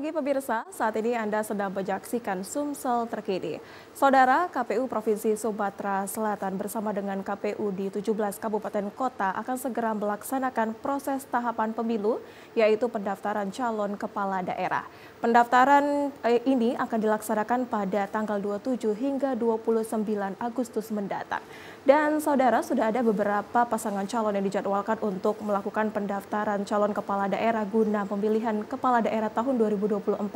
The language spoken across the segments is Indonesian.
pagi pemirsa, saat ini Anda sedang menyaksikan Sumsel terkini. Saudara, KPU Provinsi Sumatera Selatan bersama dengan KPU di 17 kabupaten kota akan segera melaksanakan proses tahapan pemilu, yaitu pendaftaran calon kepala daerah. Pendaftaran ini akan dilaksanakan pada tanggal 27 hingga 29 Agustus mendatang. Dan saudara, sudah ada beberapa pasangan calon yang dijadwalkan untuk melakukan pendaftaran calon kepala daerah guna pemilihan kepala daerah tahun 2024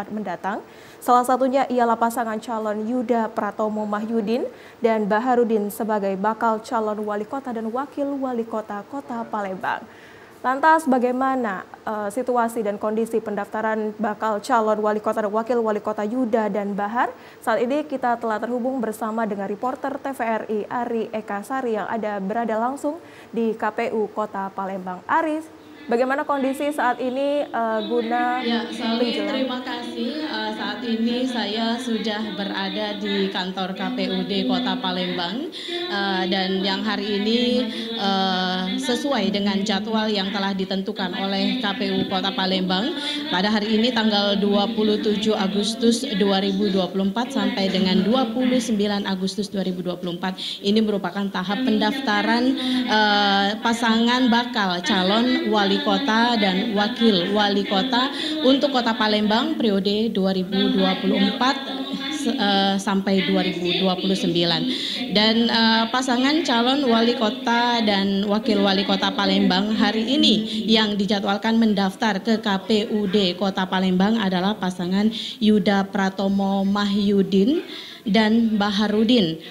mendatang. Salah satunya ialah pasangan calon Yuda Pratomo Mahyudin dan Baharudin sebagai bakal calon wali kota dan wakil wali kota Kota Palembang. Lantas bagaimana situasi dan kondisi pendaftaran bakal calon wali kota dan wakil wali kota Yuda dan Bahar? Saat ini kita telah terhubung bersama dengan reporter TVRI Ari Eka Sari yang berada langsung di KPU Kota Palembang. Aris, bagaimana kondisi saat ini guna menjelang? Terima kasih. Saat ini saya sudah berada di kantor KPUD Kota Palembang dan yang hari ini sesuai dengan jadwal yang telah ditentukan oleh KPU Kota Palembang pada hari ini tanggal 27 Agustus 2024 sampai dengan 29 Agustus 2024. Ini merupakan tahap pendaftaran pasangan bakal calon wali kota dan wakil wali kota untuk Kota Palembang periode 2024 sampai 2029. Dan pasangan calon wali kota dan wakil wali kota Palembang hari ini yang dijadwalkan mendaftar ke KPUD Kota Palembang adalah pasangan Yuda Pratomo Mahyudin dan Baharudin,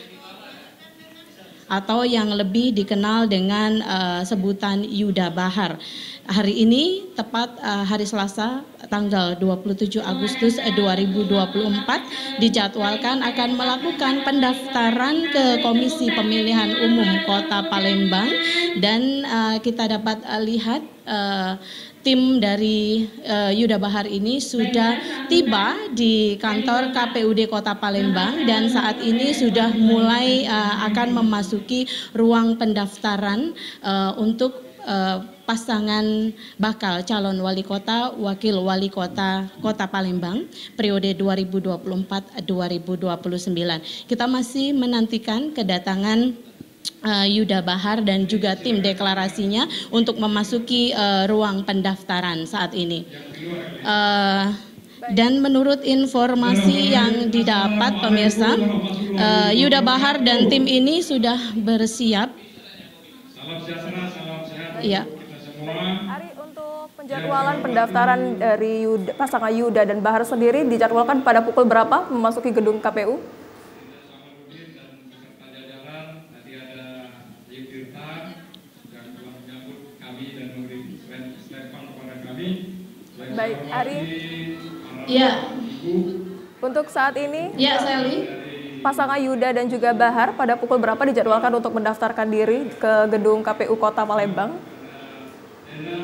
atau yang lebih dikenal dengan sebutan Yuda Bahar. Hari ini tepat hari Selasa tanggal 27 Agustus 2024 dijadwalkan akan melakukan pendaftaran ke Komisi Pemilihan Umum Kota Palembang dan kita dapat lihat tim dari Yuda Bahar ini sudah tiba di kantor KPUD Kota Palembang dan saat ini sudah mulai akan memasuki ruang pendaftaran untuk pasangan bakal calon wali kota, wakil wali kota Kota Palembang periode 2024-2029. Kita masih menantikan kedatangan Yuda Bahar dan juga tim deklarasinya untuk memasuki ruang pendaftaran saat ini. Dan menurut informasi yang didapat pemirsa, Yuda Bahar dan tim ini sudah bersiap. Salam sejahtera, salam sehat ya. kita semua. Ari, untuk penjadwalan pendaftaran dari pasangan Yuda dan Bahar sendiri dijadwalkan pada pukul berapa memasuki gedung KPU? Baik, Ari. Ya. Untuk saat ini, Ya, Sally. pasangan Yuda dan juga Bahar pada pukul berapa dijadwalkan untuk mendaftarkan diri ke gedung KPU Kota Palembang?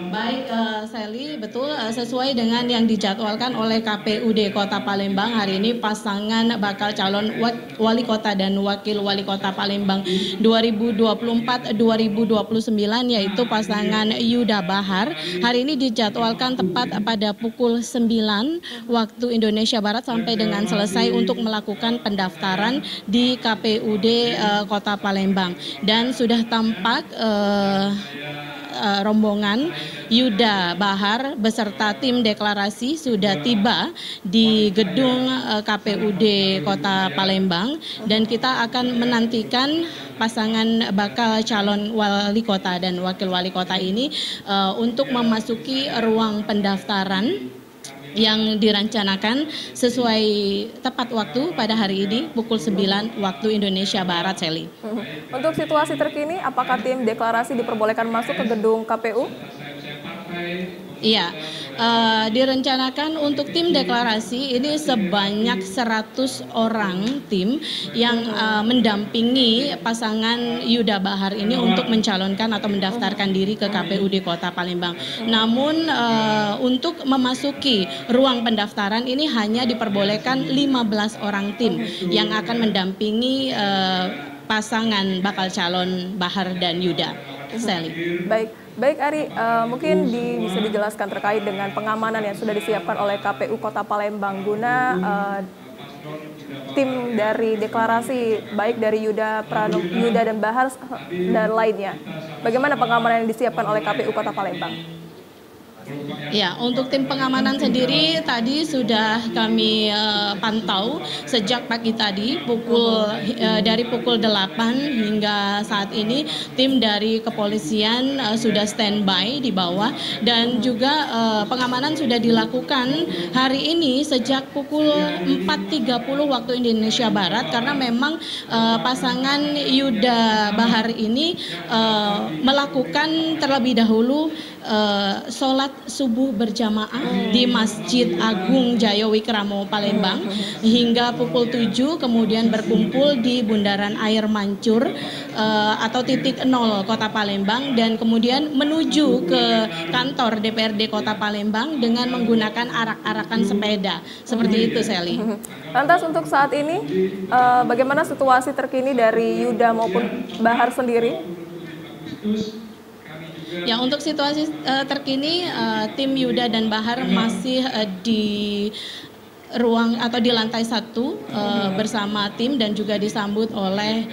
Baik, Sally, betul sesuai dengan yang dijadwalkan oleh KPUD Kota Palembang hari ini pasangan bakal calon wali kota dan wakil wali kota Palembang 2024-2029 yaitu pasangan Yuda Bahar hari ini dijadwalkan tepat pada pukul 9 waktu Indonesia Barat sampai dengan selesai untuk melakukan pendaftaran di KPUD Kota Palembang dan sudah tampak rombongan Yuda Bahar beserta tim deklarasi sudah tiba di gedung KPUD Kota Palembang dan kita akan menantikan pasangan bakal calon wali kota dan wakil wali kota ini untuk memasuki ruang pendaftaran yang dirancanakan sesuai tepat waktu pada hari ini pukul 9 waktu Indonesia Barat, Sally. Untuk situasi terkini, apakah tim deklarasi diperbolehkan masuk ke gedung KPU? Iya, direncanakan untuk tim deklarasi ini sebanyak 100 orang tim yang mendampingi pasangan Yuda Bahar ini untuk mencalonkan atau mendaftarkan diri ke KPUD Kota Palembang. Namun untuk memasuki ruang pendaftaran ini hanya diperbolehkan 15 orang tim yang akan mendampingi pasangan bakal calon Bahar dan Yuda. Sally. Baik, Baik Ari, mungkin bisa dijelaskan terkait dengan pengamanan yang sudah disiapkan oleh KPU Kota Palembang guna tim dari deklarasi baik dari Yuda dan Bahar dan lainnya. Bagaimana pengamanan yang disiapkan oleh KPU Kota Palembang? Ya, untuk tim pengamanan sendiri tadi sudah kami pantau sejak pagi tadi dari pukul 8 hingga saat ini tim dari kepolisian sudah standby di bawah dan juga pengamanan sudah dilakukan hari ini sejak pukul 4.30 waktu Indonesia Barat karena memang pasangan Yuda Bahar ini melakukan terlebih dahulu sholat subuh berjamaah di Masjid Agung Jayawikramo Palembang hingga pukul 7 kemudian berkumpul di Bundaran Air Mancur atau titik 0 Kota Palembang dan kemudian menuju ke kantor DPRD Kota Palembang dengan menggunakan arak-arakan sepeda. Seperti itu, Sally. Lantas untuk saat ini bagaimana situasi terkini dari Yuda maupun Bahar sendiri? Ya, untuk situasi terkini tim Yuda dan Bahar masih di ruang atau di lantai 1 bersama tim dan juga disambut oleh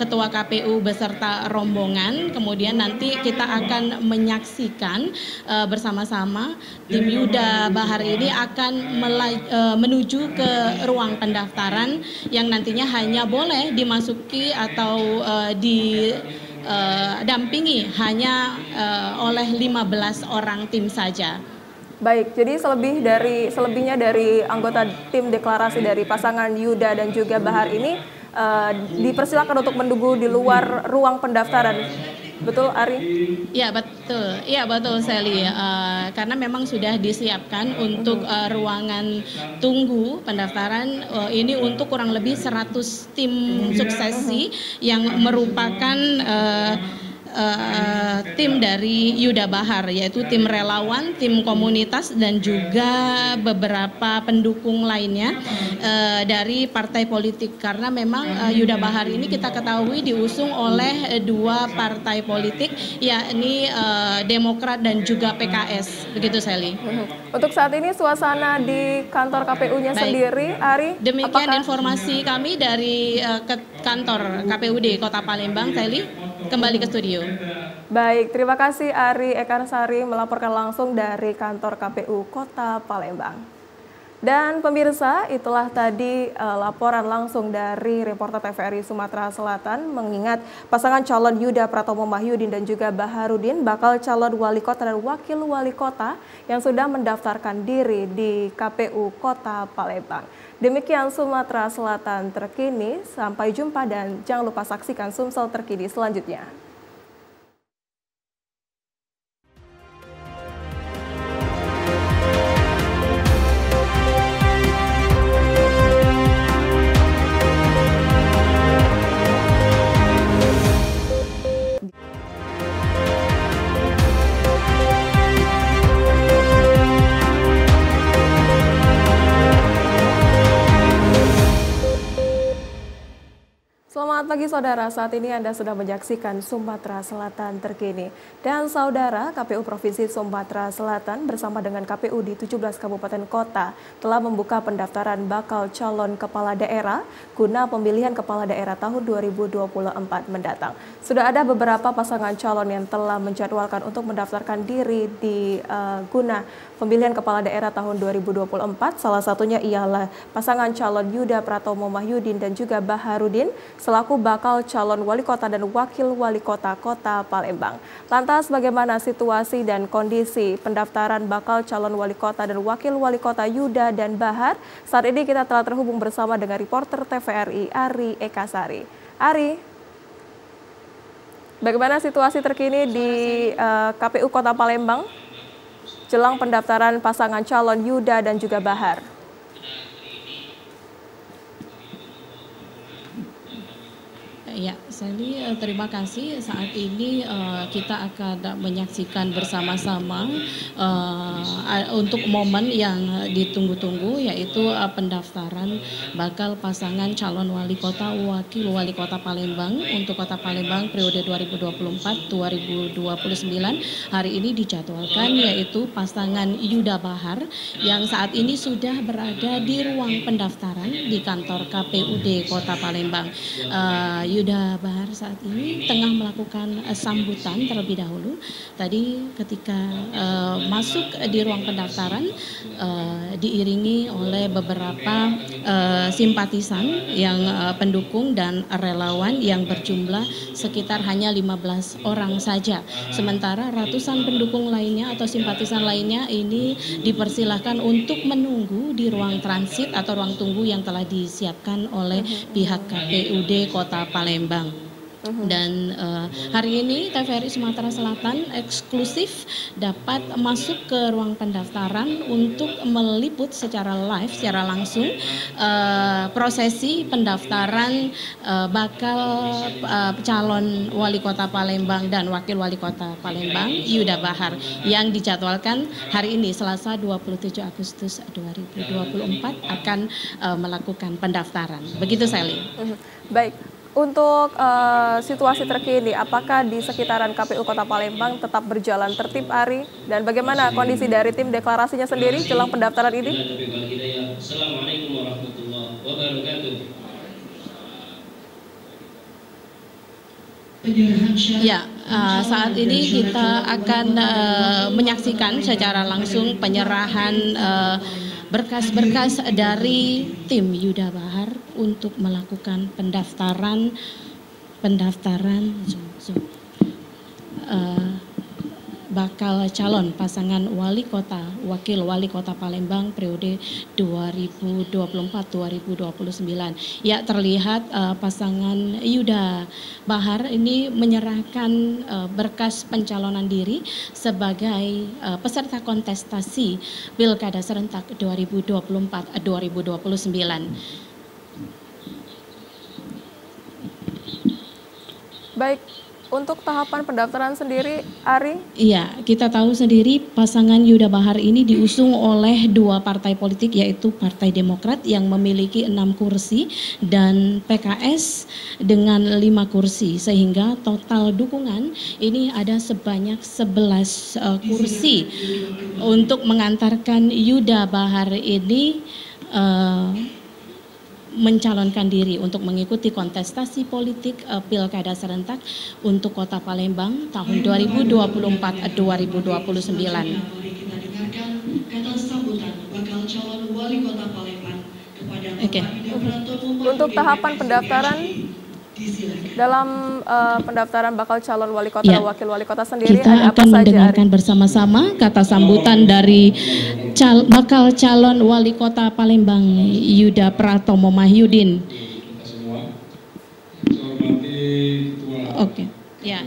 Ketua KPU beserta rombongan. Kemudian nanti kita akan menyaksikan bersama-sama tim Yuda Bahar ini akan menuju ke ruang pendaftaran yang nantinya hanya boleh dimasuki atau dampingi hanya oleh 15 orang tim saja. Baik, jadi selebihnya dari anggota tim deklarasi dari pasangan Yuda dan juga Bahar ini dipersilakan untuk menunggu di luar ruang pendaftaran. Betul, Ari? Ya, betul. Ya, betul, Sally. Karena memang sudah disiapkan untuk ruangan tunggu pendaftaran ini untuk kurang lebih 100 tim suksesi yang merupakan tim dari Yuda Bahar, yaitu tim relawan, tim komunitas dan juga beberapa pendukung lainnya dari partai politik karena memang Yuda Bahar ini kita ketahui diusung oleh 2 partai politik yakni Demokrat dan juga PKS, begitu Sally. Untuk saat ini suasana di kantor KPU-nya sendiri, Ari? Demikian informasi kami dari kantor KPUD Kota Palembang, Sally. Kembali ke studio. Baik, terima kasih Ari Ekarsari melaporkan langsung dari kantor KPU Kota Palembang. Dan pemirsa, itulah tadi laporan langsung dari reporter TVRI Sumatera Selatan mengingat pasangan calon Yuda Pratomo Mahyudin dan juga Baharudin bakal calon wali kota dan wakil wali kota yang sudah mendaftarkan diri di KPU Kota Palembang. Demikian Sumatera Selatan terkini, sampai jumpa dan jangan lupa saksikan Sumsel terkini selanjutnya. Selamat pagi saudara, saat ini Anda sudah menyaksikan Sumatera Selatan terkini. Dan saudara, KPU Provinsi Sumatera Selatan bersama dengan KPU di 17 kabupaten kota telah membuka pendaftaran bakal calon kepala daerah guna pemilihan kepala daerah tahun 2024 mendatang. Sudah ada beberapa pasangan calon yang telah menjadwalkan untuk mendaftarkan diri di guna pemilihan kepala daerah tahun 2024. Salah satunya ialah pasangan calon Yuda Pratomo Mahyudin dan juga Baharudin selaku bakal calon wali kota dan wakil wali kota Kota Palembang. Lantas bagaimana situasi dan kondisi pendaftaran bakal calon wali kota dan wakil wali kota Yuda dan Bahar? Saat ini kita telah terhubung bersama dengan reporter TVRI Ari Ekarsari. Ari, bagaimana situasi terkini di KPU Kota Palembang jelang pendaftaran pasangan calon Yuda dan juga Bahar? Ya, Sally, terima kasih. Saat ini kita akan menyaksikan bersama-sama untuk momen yang ditunggu-tunggu, yaitu pendaftaran bakal pasangan calon wali kota, wakil wali kota Palembang untuk kota Palembang periode 2024-2029. Hari ini dijadwalkan yaitu pasangan Yuda Bahar yang saat ini sudah berada di ruang pendaftaran di kantor KPUD Kota Palembang. Yuda Bahar saat ini tengah melakukan sambutan terlebih dahulu. Tadi ketika masuk di ruang pendaftaran diiringi oleh beberapa simpatisan yang pendukung dan relawan yang berjumlah sekitar hanya 15 orang saja. Sementara ratusan pendukung lainnya atau simpatisan lainnya ini dipersilahkan untuk menunggu di ruang transit atau ruang tunggu yang telah disiapkan oleh pihak KPUD Kota Palembang. Dan hari ini TVRI Sumatera Selatan eksklusif dapat masuk ke ruang pendaftaran untuk meliput secara live, secara langsung prosesi pendaftaran bakal calon wali kota Palembang dan wakil wali kota Palembang Yuda Bahar yang dijadwalkan hari ini Selasa 27 Agustus 2024 akan melakukan pendaftaran. Begitu, Sally. Baik. Untuk situasi terkini, apakah di sekitaran KPU Kota Palembang tetap berjalan tertib, Ari? Dan bagaimana kondisi dari tim deklarasinya sendiri jelang pendaftaran ini? Assalamualaikum warahmatullahi wabarakatuh. Ya, saat ini kita akan menyaksikan secara langsung penyerahan berkas-berkas dari tim Yuda Bahar untuk melakukan pendaftaran bakal calon pasangan wali kota, wakil wali kota Palembang periode 2024-2029. Ya, terlihat pasangan Yuda Bahar ini menyerahkan berkas pencalonan diri sebagai peserta kontestasi Pilkada serentak 2024-2029. Baik. Untuk tahapan pendaftaran sendiri, Ari? Iya, kita tahu sendiri pasangan Yuda Bahar ini diusung oleh dua partai politik, yaitu Partai Demokrat yang memiliki 6 kursi dan PKS dengan 5 kursi, sehingga total dukungan ini ada sebanyak 11 kursi untuk mengantarkan Yuda Bahar ini mencalonkan diri untuk mengikuti kontestasi politik Pilkada serentak untuk Kota Palembang tahun 2024-2029. Kita dengarkan kata sambutan bakal calon wali kota Palembang kepada Oke. Untuk tahapan pendaftaran, dalam pendaftaran bakal calon wali kota dan wakil wali kota sendiri, kita ada apa akan saja, mendengarkan bersama-sama kata sambutan dari bakal calon wali kota Palembang Yuda Pratomo Mahyudin. Kita semua, yang saya hormati Ketua Oke. Ya,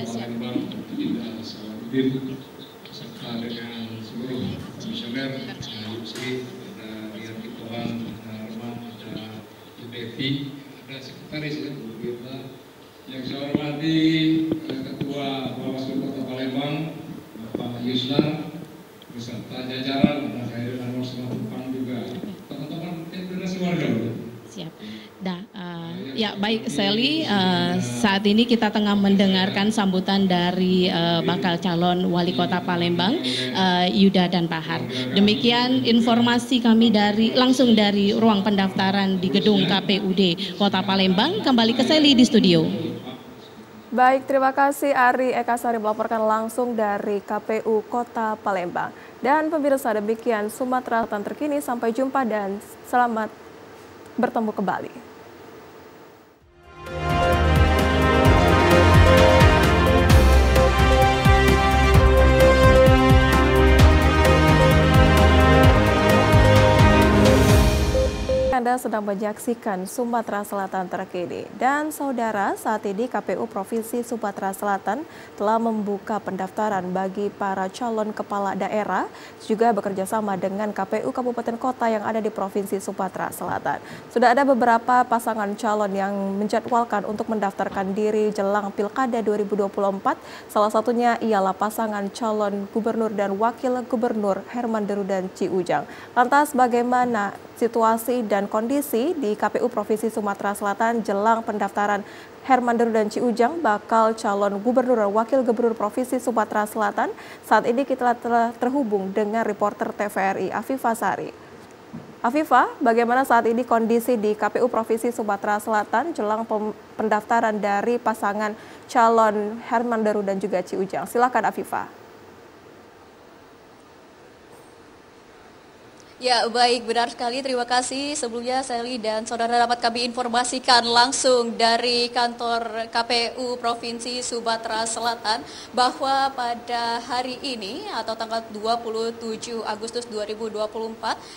siap. Palembang, Dinda Salahuddin, beserta dengan seluruh komisioner, Yusri, ada Rian Kitohan, ada Arman, ada Devi, ada sekretaris ya, Bu Birna. Yang saya hormati Ketua Bawaslu Kota Palembang, Bapak Yusna, beserta jajaran, ada Khairul Anwar Sematupang juga, teman-teman generasi warga. Siap. Ya baik, Sally, saat ini kita tengah mendengarkan sambutan dari bakal calon wali kota Palembang, Yuda dan Bahar. Demikian informasi kami langsung dari ruang pendaftaran di gedung KPUD Kota Palembang. Kembali ke Sally di studio. Baik, terima kasih Ari Ekasari melaporkan langsung dari KPU Kota Palembang. Dan pemirsa, demikian Sumatera Selatan terkini. Sampai jumpa dan selamat bertemu kembali. Anda sedang menyaksikan Sumatera Selatan terkini. Dan saudara, saat ini KPU Provinsi Sumatera Selatan telah membuka pendaftaran bagi para calon kepala daerah, juga bekerja sama dengan KPU Kabupaten Kota yang ada di Provinsi Sumatera Selatan. Sudah ada beberapa pasangan calon yang menjadwalkan untuk mendaftarkan diri jelang Pilkada 2024. Salah satunya ialah pasangan calon gubernur dan wakil gubernur Herman Deru dan Ci Ujang. Lantas bagaimana situasi dan kondisi di KPU Provinsi Sumatera Selatan jelang pendaftaran Herman Deru dan Ci Ujang bakal calon gubernur dan wakil gubernur Provinsi Sumatera Selatan? Saat ini kita telah terhubung dengan reporter TVRI Afifah Sari. Afifah, bagaimana saat ini kondisi di KPU Provinsi Sumatera Selatan jelang pendaftaran dari pasangan calon Herman Deru dan juga Ci Ujang? Silakan Afifah. Ya, baik, benar sekali. Terima kasih sebelumnya Sally dan saudara dapat kami informasikan langsung dari kantor KPU Provinsi Sumatera Selatan bahwa pada hari ini atau tanggal 27 Agustus 2024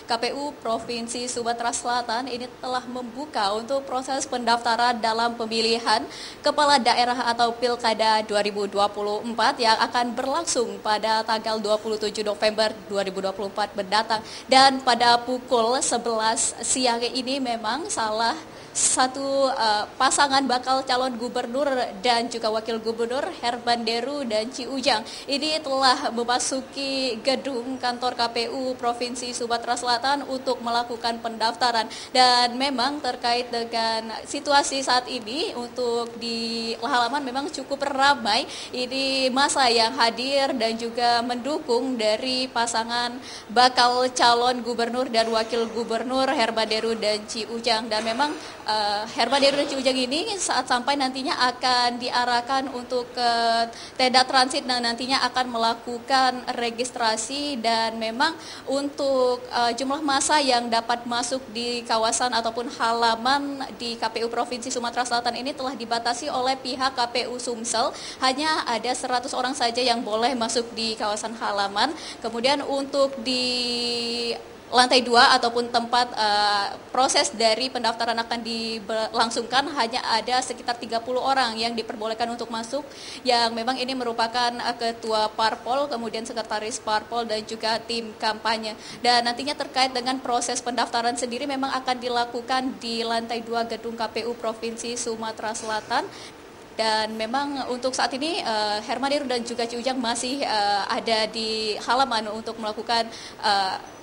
KPU Provinsi Sumatera Selatan ini telah membuka untuk proses pendaftaran dalam pemilihan kepala daerah atau Pilkada 2024 yang akan berlangsung pada tanggal 27 November 2024 mendatang. Dan pada pukul 11 siang ini memang salah satu pasangan bakal calon gubernur dan juga wakil gubernur Herman Deru dan Ci Ujang ini telah memasuki gedung kantor KPU Provinsi Sumatera Selatan untuk melakukan pendaftaran. Dan memang terkait dengan situasi saat ini untuk di halaman memang cukup ramai. Ini masa yang hadir dan juga mendukung dari pasangan bakal calon gubernur dan wakil gubernur Herman Deru dan Ci Ujang. Dan memang Herman Deru dan Ci Ujang ini saat sampai nantinya akan diarahkan untuk ke tenda transit dan nantinya akan melakukan registrasi. Dan memang untuk jumlah massa yang dapat masuk di kawasan ataupun halaman di KPU Provinsi Sumatera Selatan ini telah dibatasi oleh pihak KPU Sumsel. Hanya ada 100 orang saja yang boleh masuk di kawasan halaman. Kemudian untuk di lantai 2 ataupun tempat proses dari pendaftaran akan dilangsungkan hanya ada sekitar 30 orang yang diperbolehkan untuk masuk, yang memang ini merupakan ketua parpol, kemudian sekretaris parpol dan juga tim kampanye. Dan nantinya terkait dengan proses pendaftaran sendiri memang akan dilakukan di lantai 2 gedung KPU Provinsi Sumatera Selatan. Dan memang untuk saat ini Herman Deru dan juga Ci Ujang masih ada di halaman untuk melakukan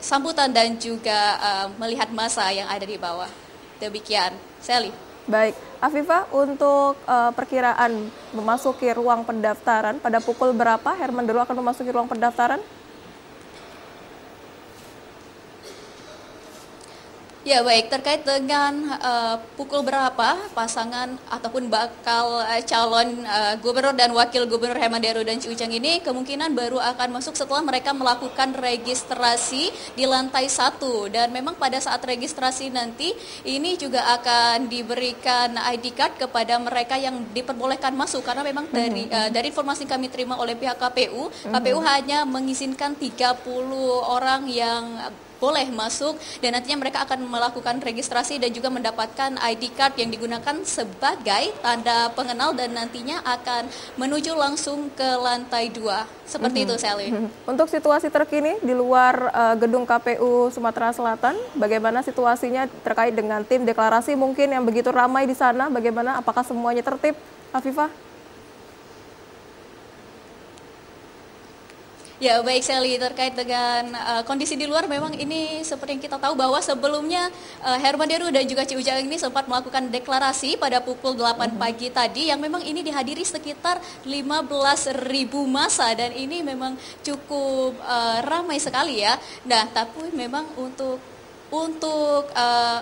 sambutan dan juga melihat massa yang ada di bawah. Demikian, Sally. Baik, Afifah, untuk perkiraan memasuki ruang pendaftaran, pada pukul berapa Herman Deru akan memasuki ruang pendaftaran? Ya baik, terkait dengan pukul berapa pasangan ataupun bakal calon gubernur dan wakil gubernur Herman Deru dan Ci Ujang ini kemungkinan baru akan masuk setelah mereka melakukan registrasi di lantai 1. Dan memang pada saat registrasi nanti ini juga akan diberikan ID card kepada mereka yang diperbolehkan masuk, karena memang dari informasi kami terima oleh pihak KPU, KPU hanya mengizinkan 30 orang yang boleh masuk, dan nantinya mereka akan melakukan registrasi dan juga mendapatkan ID card yang digunakan sebagai tanda pengenal dan nantinya akan menuju langsung ke lantai 2. Seperti itu, Sally. Untuk situasi terkini di luar gedung KPU Sumatera Selatan, bagaimana situasinya terkait dengan tim deklarasi mungkin yang begitu ramai di sana? Bagaimana? Apakah semuanya tertib, Afifah? Ya baik, Sally, terkait dengan kondisi di luar memang ini seperti yang kita tahu bahwa sebelumnya Herman Deru dan juga Ci Ujang ini sempat melakukan deklarasi pada pukul 8 pagi tadi yang memang ini dihadiri sekitar 15.000 massa, dan ini memang cukup ramai sekali ya. Nah, tapi memang untuk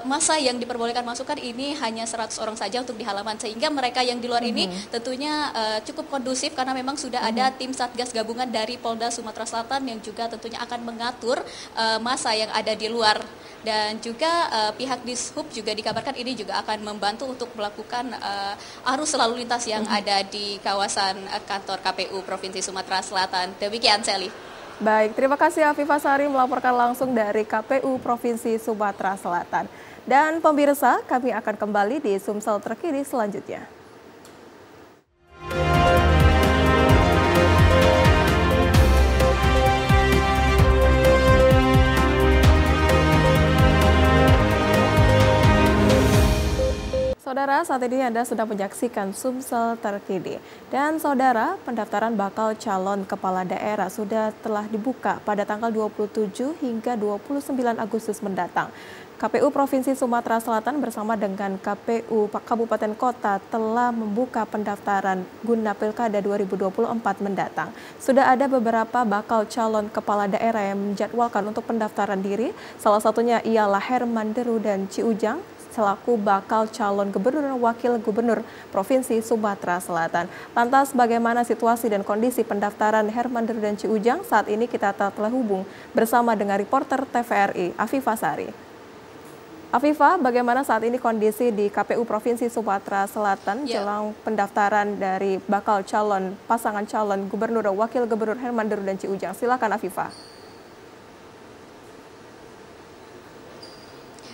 masa yang diperbolehkan masukkan ini hanya 100 orang saja untuk di halaman, sehingga mereka yang di luar ini tentunya cukup kondusif karena memang sudah ada tim Satgas Gabungan dari Polda Sumatera Selatan yang juga tentunya akan mengatur masa yang ada di luar. Dan juga pihak Dishub juga dikabarkan ini juga akan membantu untuk melakukan arus lalu lintas yang ada di kawasan kantor KPU Provinsi Sumatera Selatan. Demikian, Sally. Baik, terima kasih Afifah Sari melaporkan langsung dari KPU Provinsi Sumatera Selatan. Dan pemirsa, kami akan kembali di Sumsel terkini selanjutnya. Saudara, saat ini Anda sedang menyaksikan Sumsel terkini. Dan saudara, pendaftaran bakal calon kepala daerah telah dibuka pada tanggal 27 hingga 29 Agustus mendatang. KPU Provinsi Sumatera Selatan bersama dengan KPU Kabupaten Kota telah membuka pendaftaran guna Pilkada 2024 mendatang. Sudah ada beberapa bakal calon kepala daerah yang menjadwalkan untuk pendaftaran diri. Salah satunya ialah Herman Deru dan Ci Ujang selaku bakal calon gubernur dan wakil gubernur Provinsi Sumatera Selatan. Lantas bagaimana situasi dan kondisi pendaftaran Herman Deru dan Ci Ujang? Saat ini kita telah hubung bersama dengan reporter TVRI, Afifah Sari. Afifah, bagaimana saat ini kondisi di KPU Provinsi Sumatera Selatan jelang pendaftaran dari bakal calon pasangan calon gubernur dan wakil gubernur Herman Deru dan Ci Ujang? Silakan Afifah.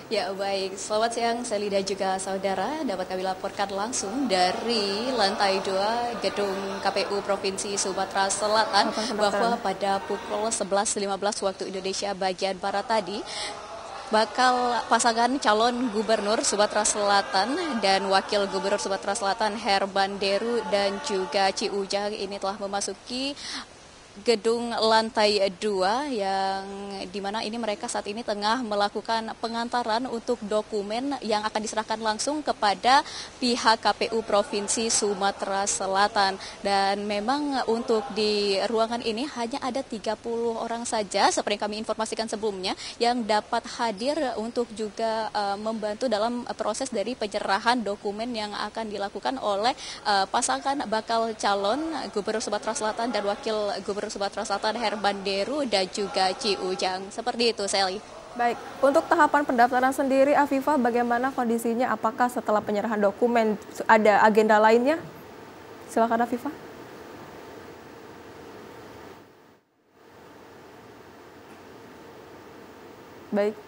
Ya baik, selamat siang Sally dan juga saudara. Dapat kami laporkan langsung dari lantai 2 gedung KPU Provinsi Sumatera Selatan bahwa pada pukul 11.15 waktu Indonesia bagian Barat tadi, bakal pasangan calon gubernur Sumatera Selatan dan wakil gubernur Sumatera Selatan Herman Deru dan juga Ci Ujang ini telah memasuki gedung lantai 2 yang dimana ini mereka saat ini tengah melakukan pengantaran untuk dokumen yang akan diserahkan langsung kepada pihak KPU Provinsi Sumatera Selatan. Dan memang untuk di ruangan ini hanya ada 30 orang saja seperti yang kami informasikan sebelumnya yang dapat hadir untuk juga membantu dalam proses dari penyerahan dokumen yang akan dilakukan oleh pasangan bakal calon Gubernur Sumatera Selatan dan Wakil Gubernur Sumatera Selatan Herman Deru dan juga Ci Ujang. Seperti itu, Sally. Baik, untuk tahapan pendaftaran sendiri, Afifah, bagaimana kondisinya? Apakah setelah penyerahan dokumen ada agenda lainnya? Silakan Afifah. Baik.